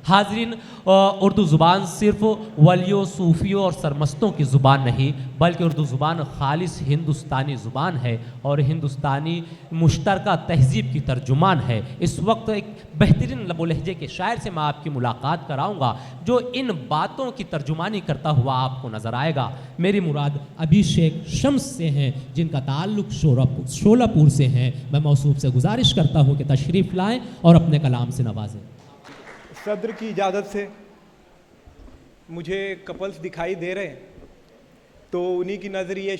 हाज़रीन, उर्दू ज़ुबान सिर्फ़ वलियों, सूफ़ियों और सरमस्तों की ज़ुबान नहीं, बल्कि उर्दू ज़ुबान ख़ालिस हिंदुस्तानी ज़ुबान है और हिंदुस्तानी मुश्तरका तहज़ीब की तर्जुमान है। इस वक्त एक बेहतरीन लबो लहजे के शायर से मैं आपकी मुलाकात कराऊँगा जो इन बातों की तर्जुमानी करता हुआ आपको नज़र आएगा। मेरी मुराद अभिषेक शम्स से हैं जिनका ताल्लुक़ शोलापुर से हैं। मैं मौसूफ़ से गुजारिश करता हूँ कि तशरीफ़ लाएँ और अपने कलाम से नवाजें। सदर की इजाज़त से मुझे कपल्स दिखाई दे रहे हैं, तो उन्हीं की नज़र ये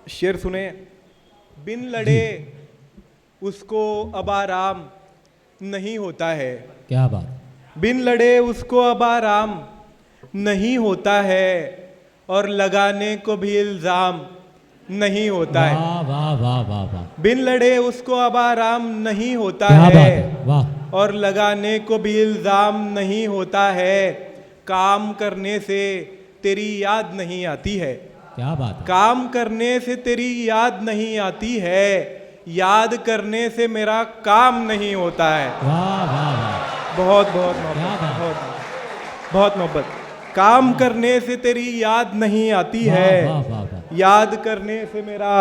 शेर सुने। बिन लड़े उसको अब आराम नहीं होता है। क्या बात। बिन लड़े उसको अब आराम नहीं होता है और लगाने को भी इल्ज़ाम नहीं होता है। वाह वाह वाह वाह वाह। बिन लड़े उसको अब आराम नहीं होता क्या है, बात है, वाह। और लगाने को भी इल्ज़ाम नहीं होता है। काम करने से तेरी याद नहीं आती है। क्या बात है। काम करने से तेरी याद नहीं आती है, याद करने से मेरा काम नहीं होता है। वाह वाह वाह। बहुत बहुत मोहब्बत, क्या बात। बहुत मोहब्बत। काम करने से तेरी याद नहीं आती है, वाह वाह वाह। याद करने से मेरा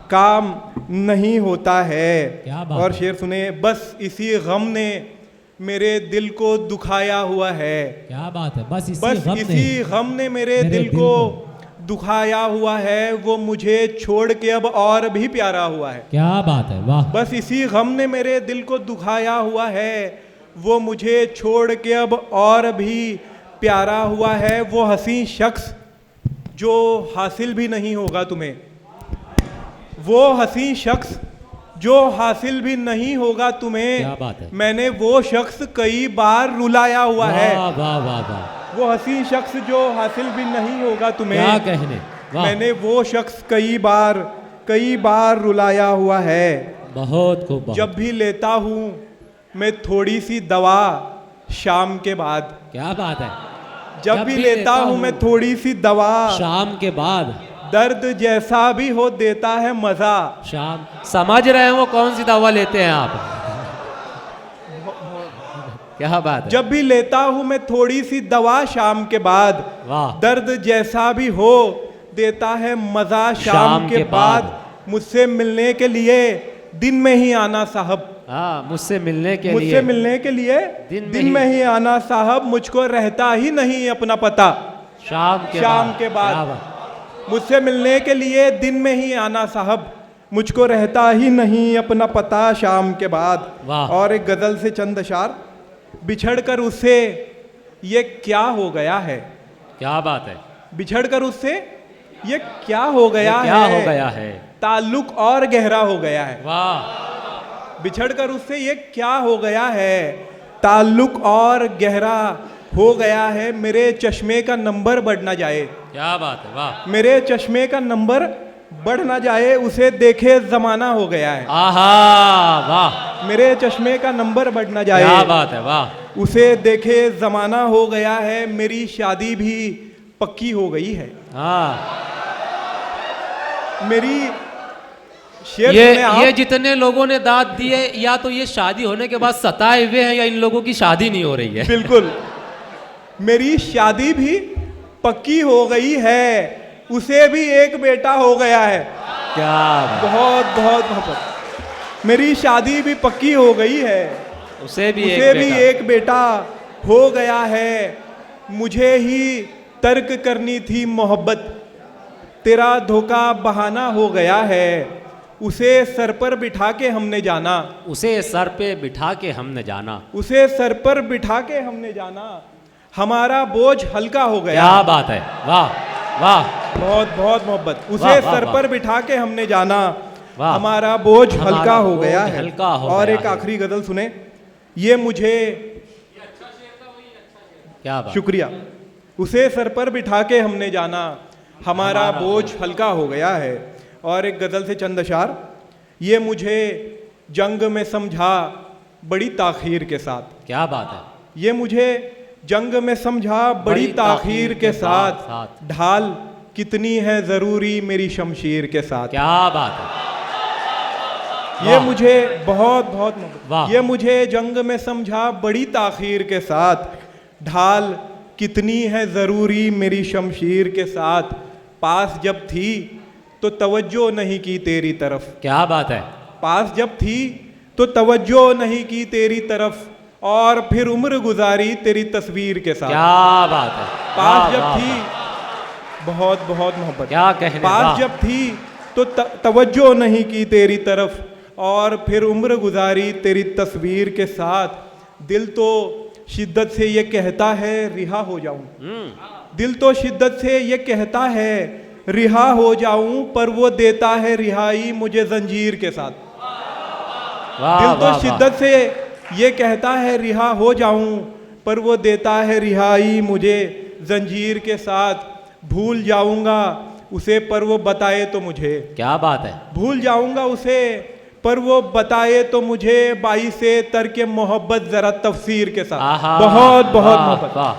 काम नहीं होता है। क्या बात और है। शेर सुने। बस इसी गम ने मेरे दिल को दुखाया हुआ है। क्या बात है। बस इसी गम ने मेरे दिल को दुखाया हुआ है, वो मुझे छोड़ के अब और भी प्यारा हुआ है। क्या बात है, वाह। बस इसी गम ने मेरे दिल को दुखाया हुआ है, वो मुझे छोड़ के अब और भी प्यारा हुआ है। वो हसीन शख्स जो हासिल भी नहीं होगा तुम्हें, वो हसीन शख्स जो हासिल भी नहीं होगा तुम्हें। क्या बात है। मैंने वो शख्स कई बार रुलाया हुआ है। वाह वाह वाह वाह। वो हसीन शख्स जो हासिल भी नहीं होगा तुम्हें, क्या कहने, वाह। मैंने वो शख्स कई बार रुलाया हुआ है। बहुत खूब, बहुत। जब भी लेता हूँ मैं थोड़ी सी दवा शाम के बाद। क्या बात है। जब भी लेता हूँ मैं थोड़ी सी दवा शाम के बाद, दर्द जैसा भी हो देता है मजा। शाम, समझ रहे हैं वो कौन सी दवा लेते हैं आप। क्या बात है। जब भी लेता हूँ मैं थोड़ी सी दवा शाम के बाद, वाह। दर्द जैसा भी हो देता है मजा शाम के बाद। मुझसे मिलने के लिए दिन में ही आना साहब। हाँ, मुझसे मिलने के लिए दिन में ही आना साहब। मुझको रहता ही नहीं अपना पता शाम के बाद। मुझसे मिलने के लिए दिन में ही आना साहब, मुझको रहता ही नहीं अपना पता शाम के बाद। वाह। और एक गजल से चंद अशार। बिछड़ कर उससे ये क्या हो गया है। क्या बात है। बिछड़ कर उससे ये क्या हो गया है, ताल्लुक और गहरा हो गया है। वाह। बिछड़ कर उससे ये क्या हो गया है, ताल्लुक और गहरा हो गया है। मेरे चश्मे का नंबर बढ़ ना जाए। क्या बात है, वाह। मेरे चश्मे का नंबर बढ़ ना जाए, उसे देखे जमाना हो गया है। आहा, वाह। मेरे चश्मे का नंबर बढ़ ना जाए। क्या बात है, वाह। उसे देखे जमाना हो गया है। मेरी शादी भी पक्की हो गई है। हाँ। मेरी शेर ये जितने लोगों ने दाद दी है, या तो ये शादी होने के बाद सताए हुए हैं या इन लोगों की शादी नहीं हो रही है। बिल्कुल। मेरी शादी भी पक्की हो गई है, उसे भी एक बेटा हो गया है। क्या बहुत बहुत मोहब्बत। मेरी शादी भी पक्की हो गई है, उसे भी एक बेटा हो गया है। मुझे ही तर्क करनी थी मोहब्बत, तेरा धोखा बहाना हो गया है। उसे सर पर बिठा के हमने जाना, उसे सर पे बिठा के हमने जाना, उसे सर पर बिठा के हमने जाना। हमारा बोझ हल्का हो गया। क्या बात है, वाह वाह। बहुत बहुत मोहब्बत। उसे वाह, वाह, सर वाह। पर बिठा के हमने जाना, वाह। हमारा बोझ हमारा हल्का हो बोझ गया है। हल्का हो और गया एक है। आखिरी गजल सुने। ये मुझे, क्या बात। शुक्रिया। उसे सर पर बिठा के हमने जाना, हमारा बोझ हल्का हो गया है। और एक गजल से चंद अशार। ये मुझे जंग में समझा बड़ी ताखीर के साथ। क्या बात है। ये मुझे जंग में समझा बड़ी ताखीर के साथ। ढाल कितनी है जरूरी मेरी शमशीर के साथ। क्या बात है। ये वाह। मुझे बहुत बहुत वाह। ये मुझे जंग में समझा बड़ी ताखीर के साथ, ढाल कितनी है ज़रूरी मेरी शमशीर के साथ, पास जब थी तो तवज्जो नहीं की तेरी तरफ, क्या बात है। पास जब थी तो तवज्जो नहीं की तेरी तरफ, और फिर उम्र गुजारी तेरी तस्वीर के साथ। क्या बात है। पास वाह, जब वाह, थी, वाह। बहुत बहुत मोहब्बत, क्या कहने, पास वाह। जब थी तो तवज्जो नहीं की तेरी तरफ, और फिर उम्र गुजारी तेरी तस्वीर के साथ। दिल तो शिद्दत से ये कहता है रिहा हो जाऊं, दिल तो शिद्दत से ये कहता है रिहा हो जाऊं, पर वो देता है रिहाई मुझे जंजीर के साथ। वाह, दिल तो वाह, वाह। शिद्दत से ये कहता है रिहा हो जाऊं, पर वो देता है रिहाई मुझे जंजीर के साथ। भूल जाऊंगा उसे पर वो बताए तो मुझे, क्या बात है। भूल जाऊंगा उसे पर वो बताए तो मुझे, बाई से तर्क मोहब्बत जरा तफसीर के साथ। आहा, बहुत बहुत वाह, मोहब्बत। वाह।